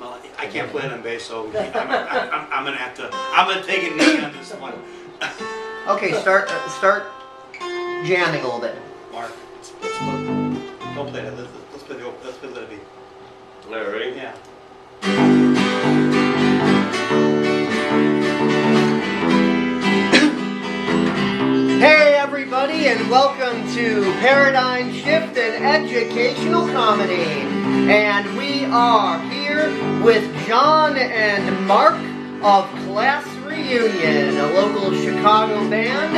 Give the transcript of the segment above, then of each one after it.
Well, I can't play it on bass, so I'm gonna take a knee on this one. Okay, start jamming a little bit. Mark, don't play that. Let's play Let It Be. All right, ready? Yeah. Hey everybody, and welcome to Paradigm Shift and Educational Comedy. And we are here with John and Mark of Class Reunion, a local Chicago band,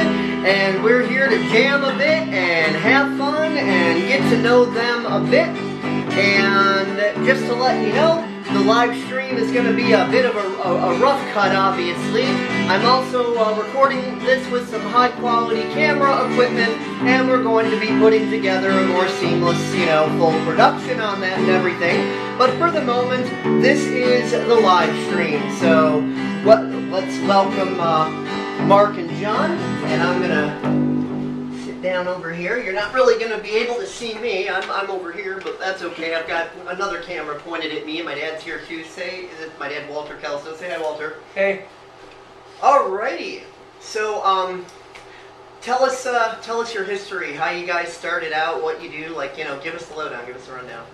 and we're here to jam a bit and have fun and get to know them a bit. And just to let you know, the live stream is going to be a bit of a rough cut, obviously. I'm also recording this with some high quality camera equipment, and we're going to be putting together a more seamless, full production on that and everything. But for the moment, this is the live stream. So let's welcome Mark and John, and I'm going to down over here. You're not really going to be able to see me. I'm over here, but that's okay. I've got another camera pointed at me, and my dad's here too. Is it my dad, Walter Kelso? Say hi, Walter. Hey. Alrighty. So, tell us your history. How you guys started out, what you do. Give us the lowdown. Give us a rundown.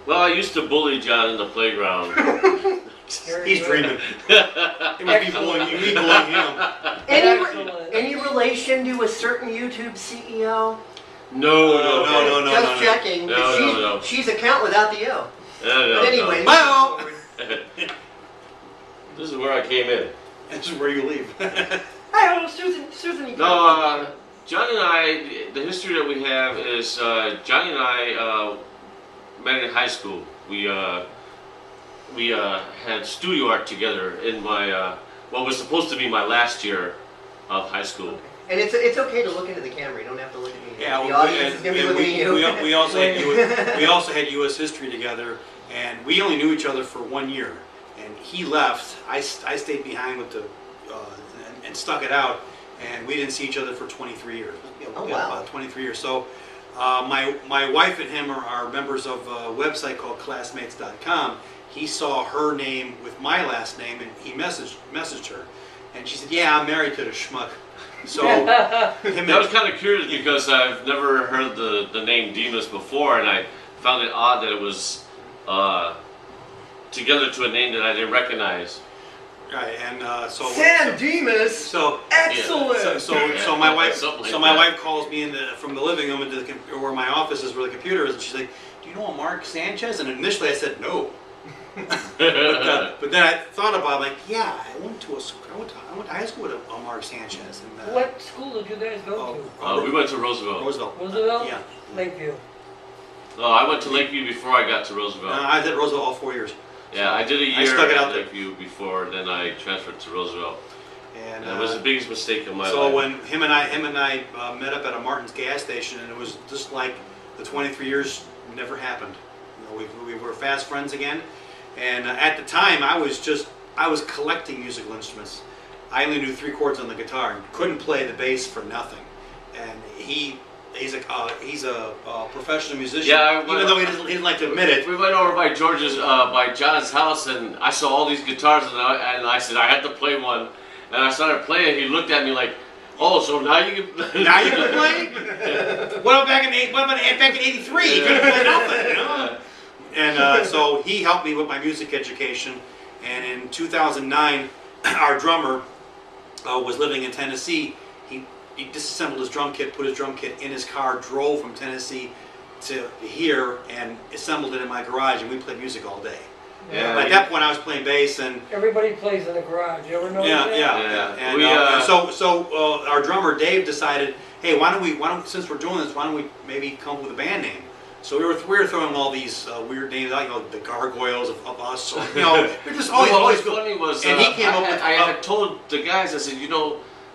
Well, I used to bully John in the playground. He's dreaming. It would be bullying you, me bullying him. Any relation to a certain YouTube CEO? No. Just checking. No. She's a count without the O. No. But anyway. Well, This is where I came in. this is where you leave. Hi, Susan. No, John and I, the history that we have is Johnny and I met in high school. We had studio art together in my what was supposed to be my last year of high school. And it's okay to look into the camera. You don't have to look at me. Yeah, the audience is going to be looking at you. we also had U.S. history together, and we only knew each other for 1 year. And he left. I stayed behind with and stuck it out, and we didn't see each other for 23 years. Oh, wow. About 23 years. So my wife and him are members of a website called Classmates.com. He saw her name with my last name, and he messaged her, and she said, "Yeah, I'm married to the schmuck." So I was kind of curious because I've never heard the name Demas before, and I found it odd that it was together to a name that I didn't recognize. Right, and San Demas. So excellent. Yeah, so my wife calls me from the living room into where my office is, where the computer is, and she's like, "Do you know a Mark Sanchez?" And initially I said no. but then I thought about it, yeah, I went to high school with a Mark Sanchez. And, What school did you guys go to? We went to Roosevelt. Roosevelt? Yeah. Lakeview. No, I went to Lakeview before I got to Roosevelt. I did Roosevelt all 4 years. Yeah, I did a I year stuck it at out there. Lakeview before, then I transferred to Roosevelt. And it was the biggest mistake of my life. So when him and I met up at a Martin's gas station, and it was just like the 23 years never happened. We were fast friends again. And at the time, I was collecting musical instruments. I only knew 3 chords on the guitar, and couldn't play the bass for nothing. And he's a professional musician, even though he doesn't like to admit it. We went over by by John's house, and I saw all these guitars, and I said I had to play one. And I started playing. He looked at me like, "Oh, so now you can now you can play? What about back in '83? He couldn't play nothing, And so he helped me with my music education. And in 2009, our drummer was living in Tennessee. He disassembled his drum kit, put his drum kit in his car, drove from Tennessee to here, and assembled it in my garage, and we played music all day. Yeah. At that point, I was playing bass, and everybody plays in the garage. You ever know that? Yeah. And so our drummer Dave decided, hey, why don't since we're doing this, why don't we maybe come up with a band name? So we were throwing all these weird names out, the Gargoyles of us, or, we're just always cool. Funny was, and he came up with. I had told the guys, I said,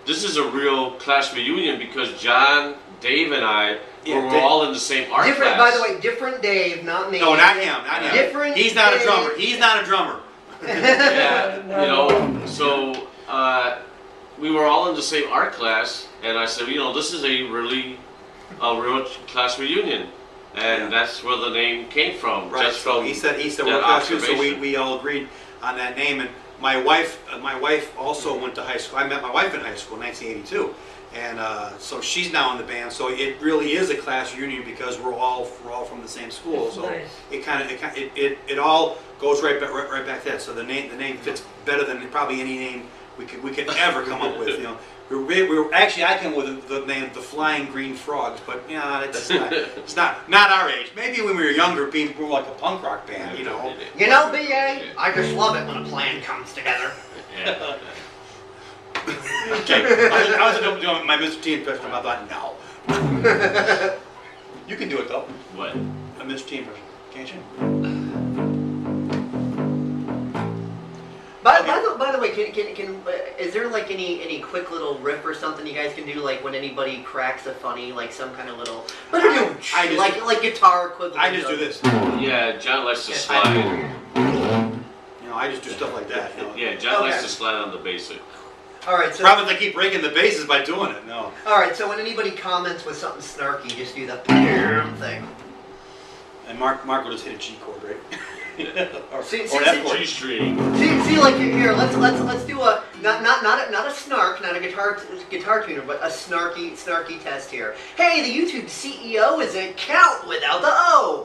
this is a real Class reunion because John, Dave, and I were all in the same art class. By the way, different Dave, not me. No, not him. Different. He's not Dave. a drummer. He's not a drummer. Yeah, so we were all in the same art class, and I said, this is a real Class reunion. and Yeah. that's where the name came from. Right. Just from he said that work out too, so observation. we all agreed on that name. And my wife also went to high school. I met my wife in high school in 1982, and so she's now in the band. So it really is a class reunion because we're all from the same school. That's So nice. it all goes right back to that. So the name fits better than probably any name we could ever come up with. You know. We're actually I came with the name the Flying Green Frogs, but yeah, it's not our age. Maybe when we were younger, being more like a punk rock band, you know. You know, BA, I just love it when a plan comes together. Yeah. Okay, I was doing my Mr. T impression. I thought no. You can do it though. What? A Mr. T impression, can't you? By the way, is there like any quick little riff or something you guys can do, like when anybody cracks a funny, like some kind of little, I just- like guitar equivalent? I just do this. Yeah, John likes to Yeah, slide. You know, I just do stuff like that. You know. Yeah, John likes Okay. to slide on the basic. All right, so Problem is I keep breaking the bases by doing it. No. all right, so when anybody comments with something snarky, just do the thing. And Mark will just hit a G chord, right? or See, or an F chord. G string. See, like here, let's do a not a snark, not a guitar tuner, but a snarky test here. Hey, the YouTube CEO is a count without the O.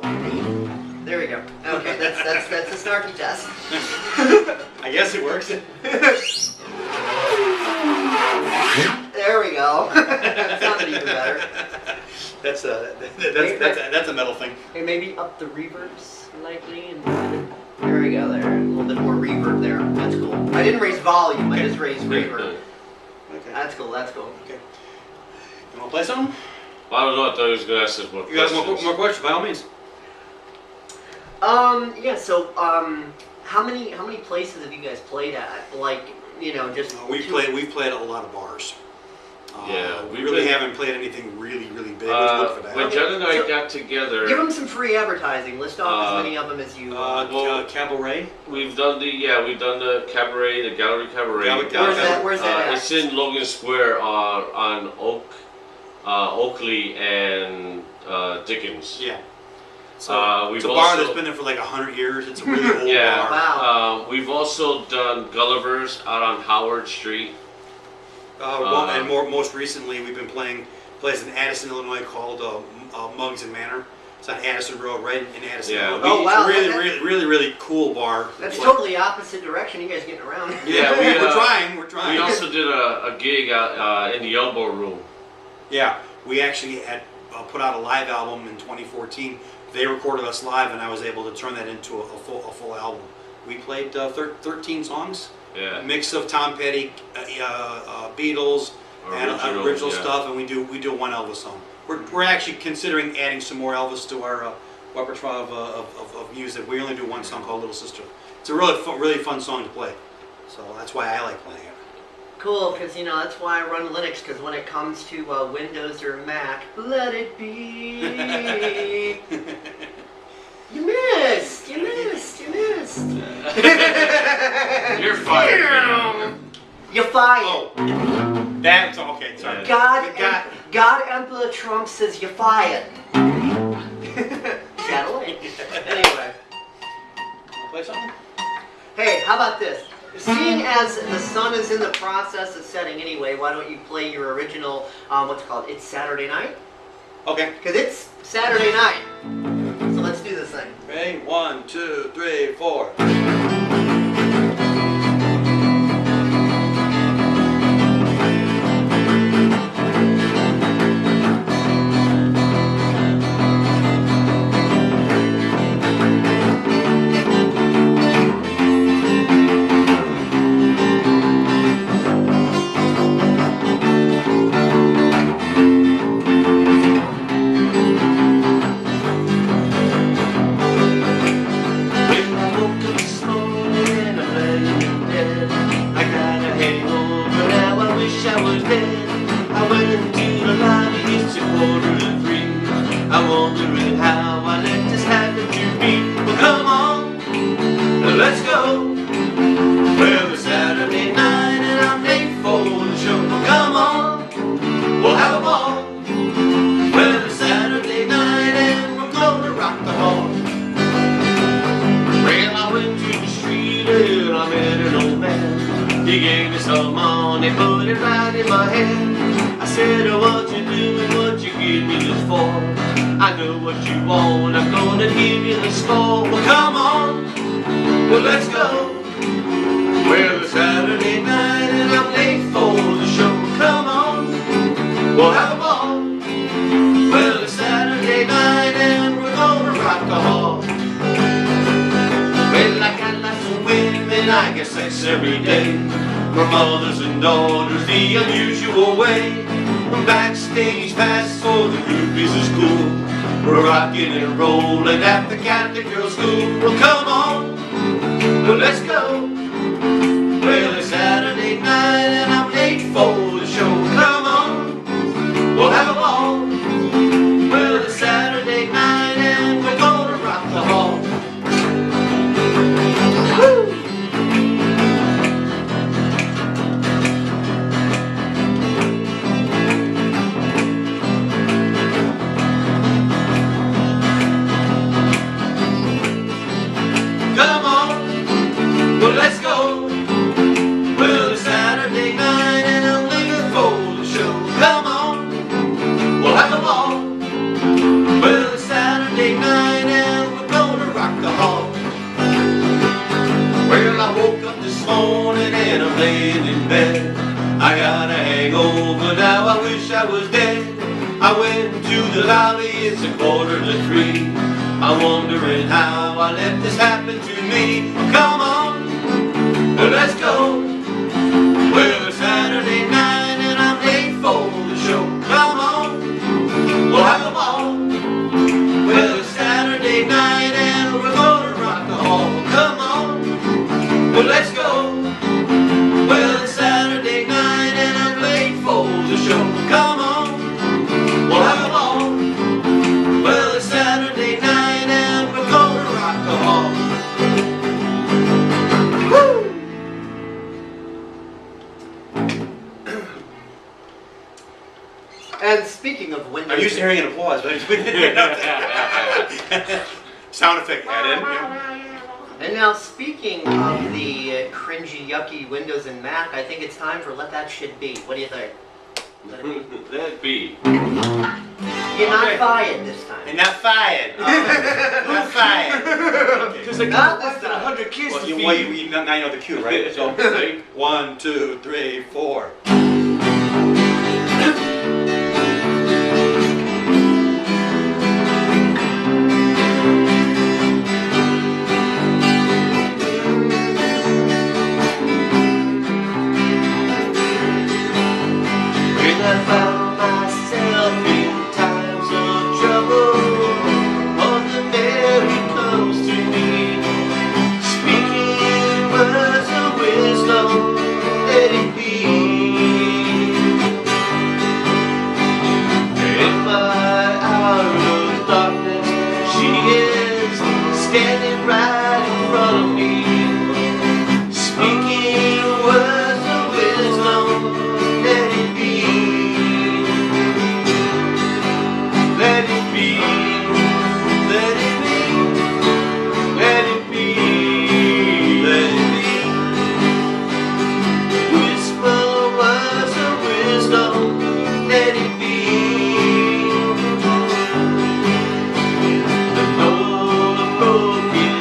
There we go. Okay, that's a snarky test. I guess it works. There we go. That sounded even better. That's a metal thing. Hey, maybe up the reverb slightly, and there we go. There, a little bit more reverb there. That's cool. I didn't raise volume. I just raised reverb. Okay. That's cool. That's cool. Okay. You want to play something? I don't know. I thought he was going to ask us more You got questions. more questions? By all means. Yeah. So, how many places have you guys played at? Like, you know, just We've played at a lot of bars. Yeah, we we've really been- haven't played anything really big. Let's look for that. When John and I So- got together, Give them some free advertising. List off as many of them as you. Cabaret. we've done the cabaret, the gallery cabaret. Where's that at? It's in Logan Square on Oakley and Dickens. Yeah. So we've it's a bar also- that's been there for like 100 years. It's a really old Yeah. bar. Wow. We've also done Gulliver's out on Howard Street. And most recently, we've been playing a place in Addison, Illinois called Mugs and Manor. It's on Addison Road, right in Addison. Yeah. Illinois. Oh, wow, It's a that- really cool bar. That's It's totally opposite direction. You guys getting around? Yeah, we're trying. We're trying. We also did a gig out in the Elbow Room. Yeah, we actually had put out a live album in 2014. They recorded us live, and I was able to turn that into a full album. We played 13 songs, Yeah. a mix of Tom Petty, Beatles, and original yeah. stuff, and we do one Elvis song. We're actually considering adding some more Elvis to our repertoire of music. We only do one song called Little Sister. It's a really fun song to play, so that's why I like playing it. Cool, because you know that's why I run Linux. Because when it comes to Windows or Mac, let it be. You missed. You're fired. You're fired. Oh, that's okay. Sorry. God, Emperor Trump says you're fired. Shadow Lane. Anyway. Wanna play something? Hey, how about this? Seeing as the sun is in the process of setting anyway, why don't you play your original, what's it called? It's Saturday Night? Okay. Because it's Saturday night. So let's do this thing. Okay. 1, 2, 3, 4. When I woke up this morning, some money, put it right in my hand. I said, oh, what you doing, what you give me this for? I know what you want, I'm gonna give you the score. Well, come on, well, let's go. Well, it's Saturday night and I'm late for the show. Come on, we'll have a ball. Well, it's Saturday night and we're gonna rock the hall. Well, I got lots of women, I get sex every day. For mothers and daughters, the unusual way. Backstage pass for the groupies is cool. We're rocking and rolling at the Catholic Girls' School. Well, come on, well, let's go. Well, it's Saturday night and I'm late for the show. Come on, we'll have a ball. Well, it's Saturday night and we're gonna rock the hall. Woo! Come on, well, let's go. Well, it's Saturday night and I'm leaving for the show. Come on, we'll have a ball. Well, it's Saturday night and we're gonna rock the hall. Well, I woke up this morning and I'm laying in bed. I got a hangover now, I wish I was dead. I went to the lobby, it's 2:45. I'm wondering how I let this happen to me. Come on, well, let's go. Well, it's Saturday night and I'm late for the show. Come on, we'll have a ball. Well, it's Saturday night and we're gonna rock the hall. Come on, well, let's go. Well, it's Saturday night and I'm late for the show. Come on, we'll have a ball. Well, it's Saturday night and we're gonna rock the hall. Woo! And speaking of windows, I'm used to hearing an applause, but we didn't hear nothing. Sound effect add in. Yeah. and now speaking of the cringy, yucky Windows and Mac, I think it's time for Let That Shit Be. What do you think? Let it be. Let it be. You're not Okay. fired this time. And not fired. Not fired. Okay. Because I Not got this less than time. 100 kids Well, to you, feed. well, you now you know the cue, right? So, See? 1, 2, 3, 4. When I found myself in times of trouble, all the Mary comes to me, speaking words of wisdom, let it be. In my hour of darkness, she is standing right in front of me, speaking words of wisdom, let it be. Let it be, let it be, let it be, let it be. Whisper words of wisdom, let it be. And all the broken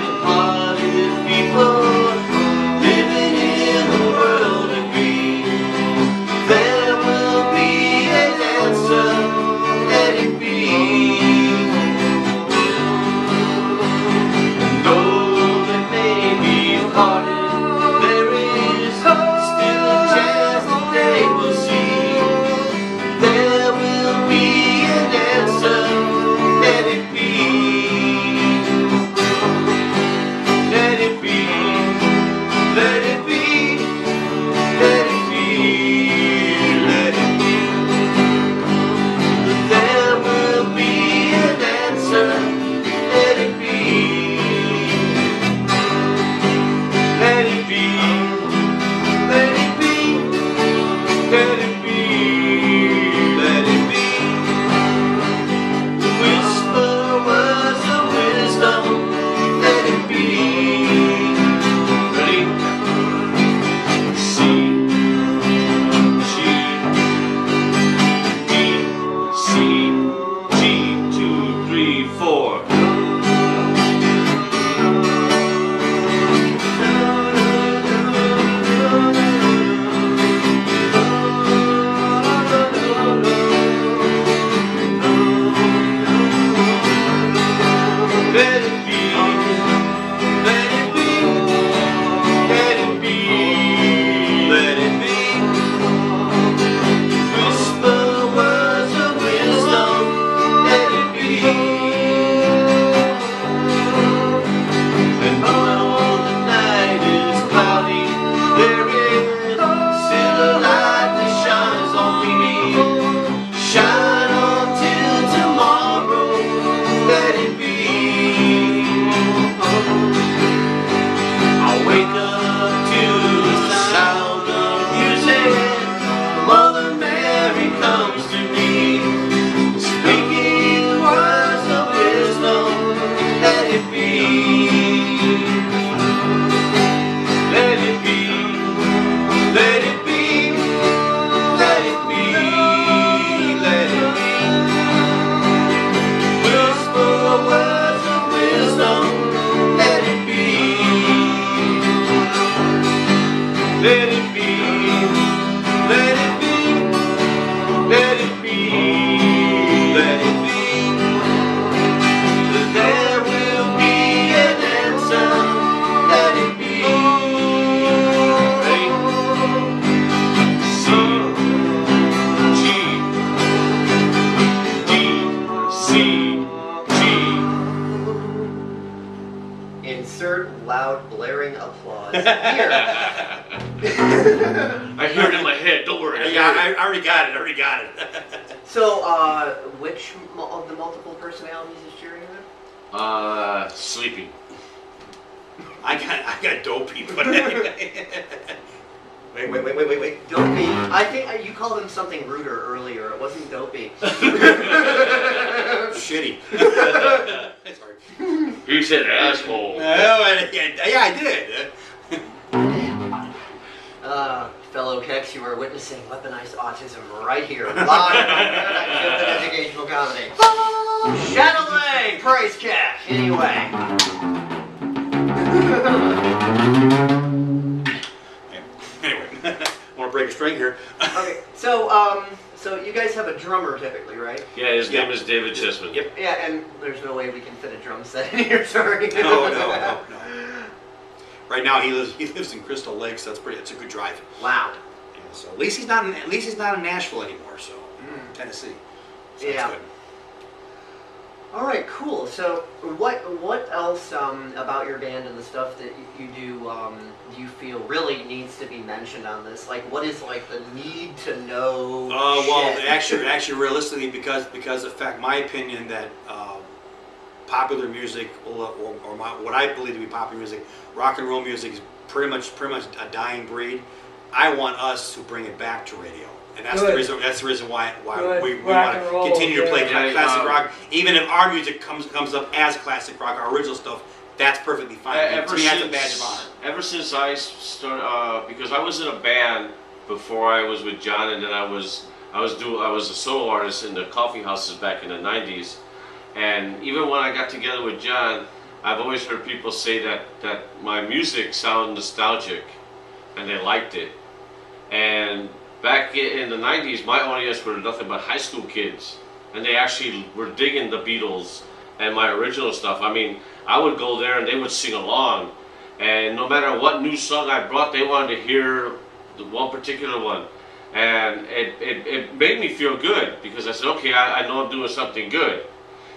Insert loud blaring applause here. I hear it in my head. Don't worry. Yeah, I already got it. So, which of the multiple personalities is cheering you? Sleeping. I got dopey, but anyway. Wait. Dopey. I think you called him something ruder earlier. It wasn't dopey. Shitty. Sorry. You said asshole. Yeah, I did. Fellow Kex, you are witnessing weaponized autism right here, live on Paradise Educational Comedy. Chatelet, price cash. Anyway. Anyway, want to break a string here. Okay, so you guys have a drummer typically, right? Yeah, his name is David Chessman. Yep. Yeah, and there's no way we can fit a drum set in here. Sorry. No. Right now he lives in Crystal Lake, so it's a good drive. Wow. Yeah, so at least he's not in Nashville anymore. So Tennessee. So Yeah. that's good. All right, cool. So what else about your band and the stuff that you do do you feel really needs to be mentioned on this? Like, what is like the need to know? Well, shit? actually, realistically, because of fact, my opinion that popular music or what I believe to be popular music, rock and roll music is pretty much a dying breed. I want us to bring it back to radio. And that's the reason. That's the reason why we want to continue to play classic rock, even if our music comes up as classic rock, our original stuff. That's perfectly fine. To me, that's a badge of honor. Ever since I started, because I was in a band before I was with John, and then I was a solo artist in the coffee houses back in the '90s. And even when I got together with John, I've always heard people say that my music sounded nostalgic, and they liked it. And back in the '90s, my audience were nothing but high school kids, and they actually were digging the Beatles and my original stuff. I mean, I would go there and they would sing along, and no matter what new song I brought, they wanted to hear the one particular one. And it made me feel good, because I said, okay, I know I'm doing something good.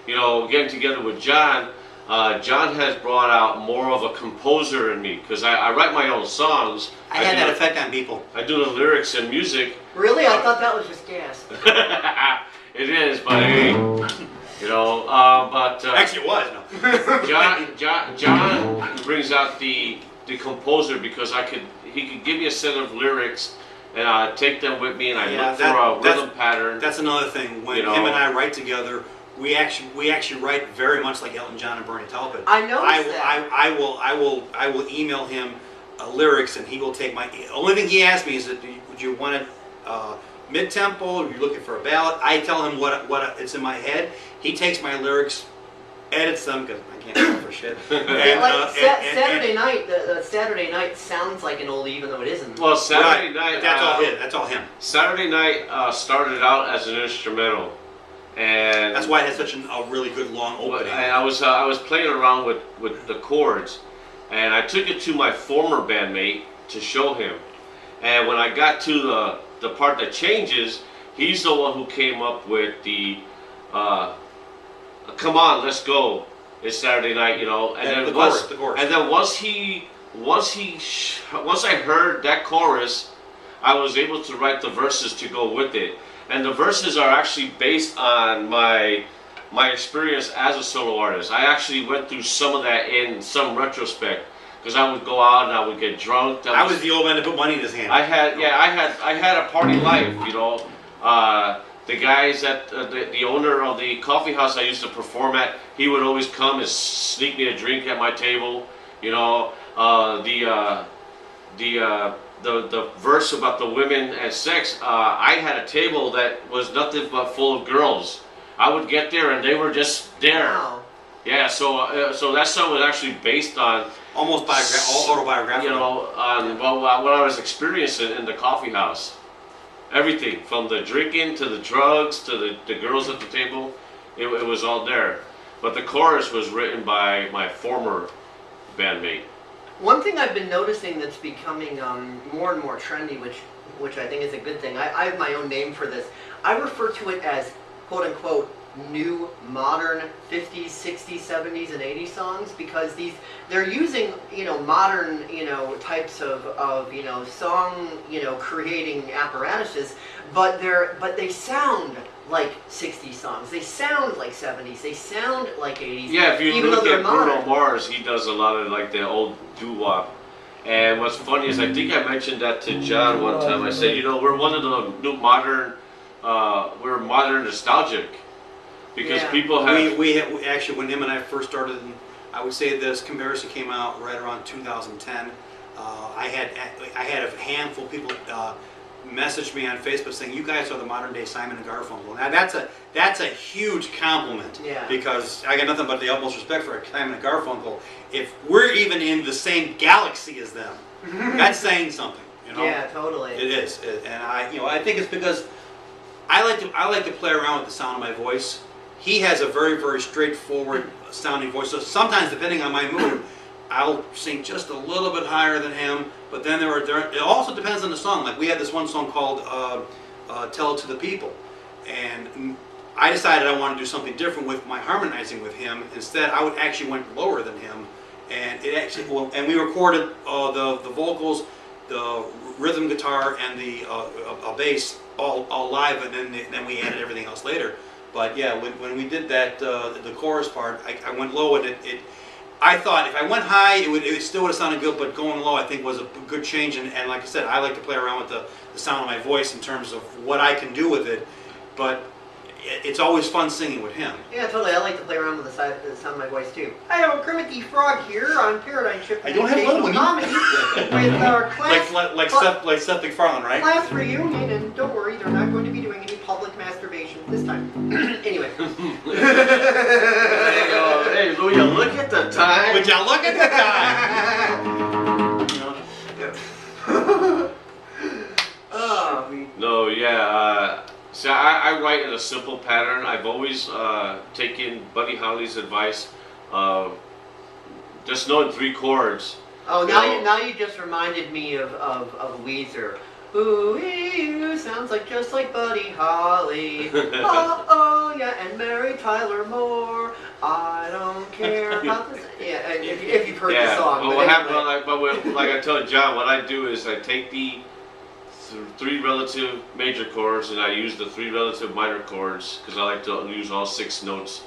You know, getting together with John, John has brought out more of a composer in me, because I write my own songs. I had that effect on people. I do the lyrics and music. Really? I thought that was just gas. It is, but hey, you know, Actually, it was. No. John brings out the composer, because he could give me a set of lyrics, and I take them with me, and I look for a rhythm pattern. That's another thing. When him and I write together, we actually write very much like Elton John and Bernie Taupin. I noticed that. I will email him lyrics, and he will take my. The only thing he asks me is that would you want it mid-tempo? Are you looking for a ballad? I tell him what it's in my head. He takes my lyrics, edits them, because I can't do for shit. Saturday night, the Saturday night sounds like an oldie, even though it isn't. Well, Saturday night. That's all him. Saturday night started out as an instrumental. And that's why it has such a really good long opening. I was playing around with the chords, and I took it to my former bandmate to show him. And when I got to the part that changes, he's the one who came up with the "Come on, let's go." It's Saturday night, you know. And then the chorus. And then once I heard that chorus, I was able to write the verses to go with it. And the verses are actually based on my experience as a solo artist. I actually went through some of that in some retrospect, because I would go out and I would get drunk. I was the old man to put money in his hand. I had a party life, you know. The guys at the owner of the coffee house I used to perform at, he would always come and sneak me a drink at my table, you know. The verse about the women and sex, I had a table that was nothing but full of girls. I would get there and they were just there. Wow. Yeah, so that song was actually based on almost autobiographical. You know, on what I was experiencing in the coffee house. Everything from the drinking to the drugs to the girls at the table, it was all there. But the chorus was written by my former bandmate. One thing I've been noticing that's becoming more and more trendy, which I think is a good thing. I have my own name for this. I refer to it as quote unquote new modern 50s, 60s, 70s, and 80s songs, because they're using, you know, modern, you know, types of you know, song, you know, creating apparatuses, but they sound like 60s songs. They sound like 70s. They sound like 80s. Yeah, if you even look though they're at Bruno modern. Mars, he does a lot of like the old doo-wop. And what's funny is I think I mentioned that to John one time. I said, you know, we're one of the new modern, we're modern nostalgic. Because Yeah. people have... We actually, when him and I first started, I would say this comparison came out right around 2010. I had a handful of people message me on Facebook saying, "You guys are the modern day Simon and Garfunkel." Now that's a huge compliment. Yeah. Because I got nothing but the utmost respect for Simon and Garfunkel. If we're even in the same galaxy as them, that's saying something. You know? Yeah, totally. It is, and I think it's because I like to play around with the sound of my voice. He has a very, very straightforward sounding voice. So sometimes, depending on my mood, I'll sing just a little bit higher than him. But then it also depends on the song. Like we had this one song called "Tell It to the People," and I decided I wanted to do something different with my harmonizing with him. Instead, I would actually went lower than him, and and we recorded the vocals, the rhythm guitar, and the bass all live, and then we added everything else later. But yeah, when we did that, the chorus part, I went low, and I thought if I went high, it still would have sounded good, but going low I think was a good change. And like I said, I like to play around with the sound of my voice in terms of what I can do with it. But it's always fun singing with him. Yeah, totally. I like to play around with the sound of my voice too. I have a Kermit the Frog here on Paradigm Shift I don't have one with me. Comedy with our class. Like Seth MacFarlane, right? Class reunion, and don't worry, they're not going to be doing any public masturbation this time. Anyway. There you go. Hey, will you look at the time? Would you look at the time? No, yeah. So I write in a simple pattern. I've always taken Buddy Holly's advice of just knowing 3 chords. Oh, now you just reminded me of Weezer. Ooh, sounds like just like Buddy Holly. Oh, yeah, and Mary Tyler Moore. I don't care about this. Yeah, if you've heard the song. Well, what happened? Like I told John, what I do is I take the 3 relative major chords and I use the 3 relative minor chords because I like to use all 6 notes